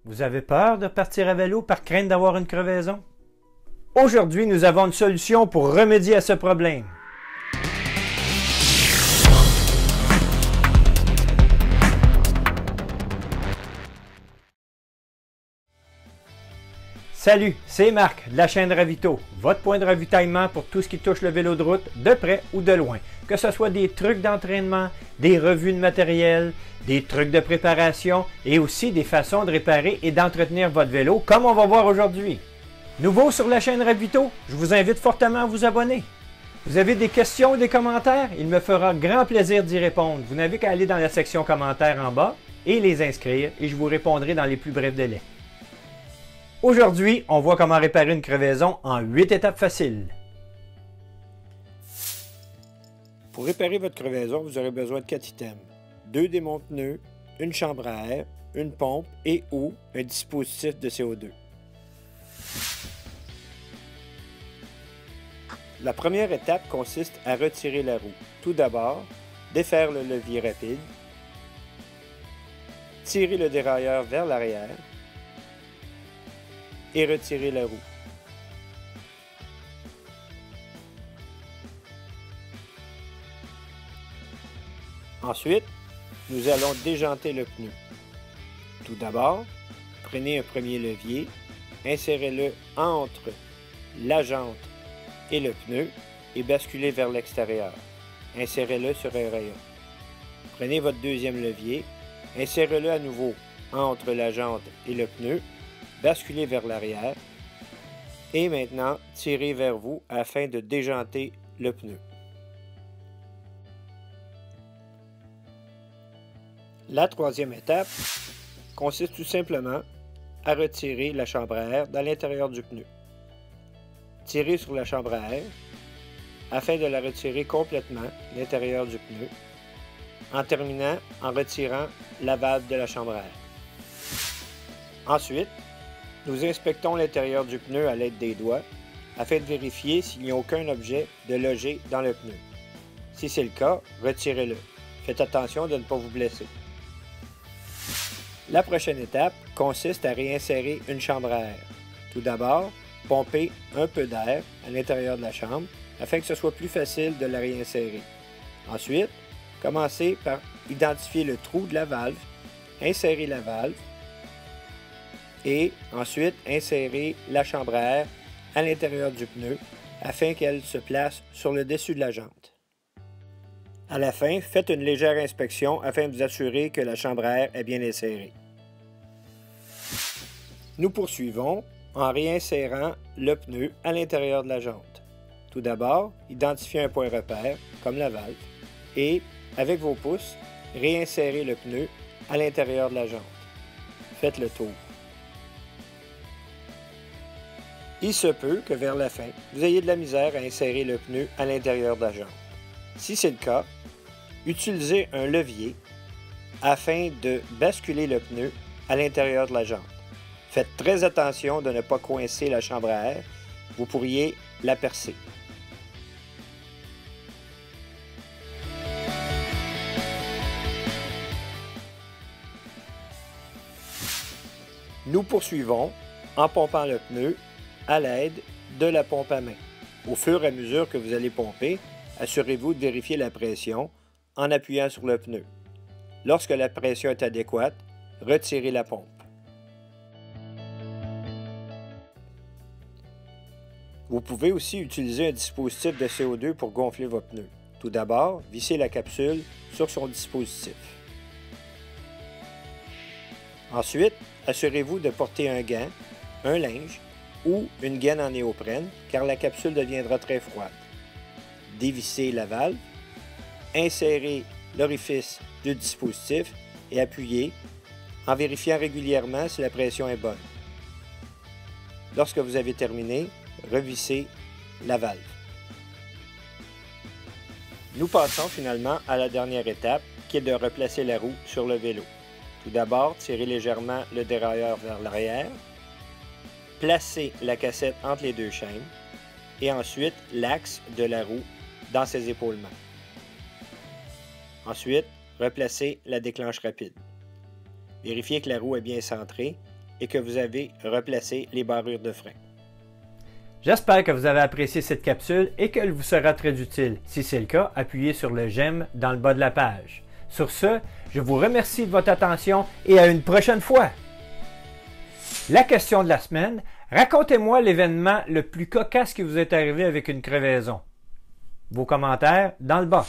Vous avez peur de partir à vélo par crainte d'avoir une crevaison? Aujourd'hui, nous avons une solution pour remédier à ce problème. Salut, c'est Marc de la chaîne Ravito, votre point de ravitaillement pour tout ce qui touche le vélo de route, de près ou de loin. Que ce soit des trucs d'entraînement, des revues de matériel, des trucs de préparation et aussi des façons de réparer et d'entretenir votre vélo, comme on va voir aujourd'hui. Nouveau sur la chaîne Ravito, je vous invite fortement à vous abonner. Vous avez des questions ou des commentaires? Il me fera grand plaisir d'y répondre. Vous n'avez qu'à aller dans la section commentaires en bas et les inscrire et je vous répondrai dans les plus brefs délais. Aujourd'hui, on voit comment réparer une crevaison en 8 étapes faciles. Pour réparer votre crevaison, vous aurez besoin de 4 items. 2 démonte-pneus, une chambre à air, une pompe et ou un dispositif de CO2. La première étape consiste à retirer la roue. Tout d'abord, défaire le levier rapide, tirer le dérailleur vers l'arrière et retirer la roue. Ensuite, nous allons déjanter le pneu. Tout d'abord, prenez un premier levier, insérez-le entre la jante et le pneu et basculez vers l'extérieur. Insérez-le sur un rayon. Prenez votre deuxième levier, insérez-le à nouveau entre la jante et le pneu, basculez vers l'arrière et maintenant tirez vers vous afin de déjanter le pneu. La troisième étape consiste tout simplement à retirer la chambre à air dans l'intérieur du pneu. Tirez sur la chambre à air afin de la retirer complètement à l'intérieur du pneu, en terminant en retirant la valve de la chambre à air. Ensuite, nous inspectons l'intérieur du pneu à l'aide des doigts afin de vérifier s'il n'y a aucun objet de logé dans le pneu. Si c'est le cas, retirez-le. Faites attention de ne pas vous blesser. La prochaine étape consiste à réinsérer une chambre à air. Tout d'abord, pompez un peu d'air à l'intérieur de la chambre afin que ce soit plus facile de la réinsérer. Ensuite, commencez par identifier le trou de la valve, insérez la valve et ensuite insérez la chambre à air à l'intérieur du pneu afin qu'elle se place sur le dessus de la jante. À la fin, faites une légère inspection afin de vous assurer que la chambre à air est bien insérée. Nous poursuivons en réinsérant le pneu à l'intérieur de la jante. Tout d'abord, identifiez un point repère, comme la valve, et, avec vos pouces, réinsérez le pneu à l'intérieur de la jante. Faites le tour. Il se peut que vers la fin, vous ayez de la misère à insérer le pneu à l'intérieur de la jante. Si c'est le cas, utilisez un levier afin de basculer le pneu à l'intérieur de la jante. Faites très attention de ne pas coincer la chambre à air, vous pourriez la percer. Nous poursuivons en pompant le pneu à l'aide de la pompe à main. Au fur et à mesure que vous allez pomper, assurez-vous de vérifier la pression en appuyant sur le pneu. Lorsque la pression est adéquate, retirez la pompe. Vous pouvez aussi utiliser un dispositif de CO2 pour gonfler vos pneus. Tout d'abord, vissez la capsule sur son dispositif. Ensuite, assurez-vous de porter un gant, un linge ou une gaine en néoprène car la capsule deviendra très froide. Dévissez la valve, insérez l'orifice du dispositif et appuyez en vérifiant régulièrement si la pression est bonne. Lorsque vous avez terminé, revissez la valve. Nous passons finalement à la dernière étape qui est de replacer la roue sur le vélo. Tout d'abord, tirez légèrement le dérailleur vers l'arrière, placez la cassette entre les deux chaînes et ensuite l'axe de la roue dans ses épaulements. Ensuite, replacez la déclenche rapide. Vérifiez que la roue est bien centrée et que vous avez replacé les barrures de frein. J'espère que vous avez apprécié cette capsule et qu'elle vous sera très utile. Si c'est le cas, appuyez sur le j'aime dans le bas de la page. Sur ce, je vous remercie de votre attention et à une prochaine fois. La question de la semaine, racontez-moi l'événement le plus cocasse qui vous est arrivé avec une crevaison. Vos commentaires dans le bas.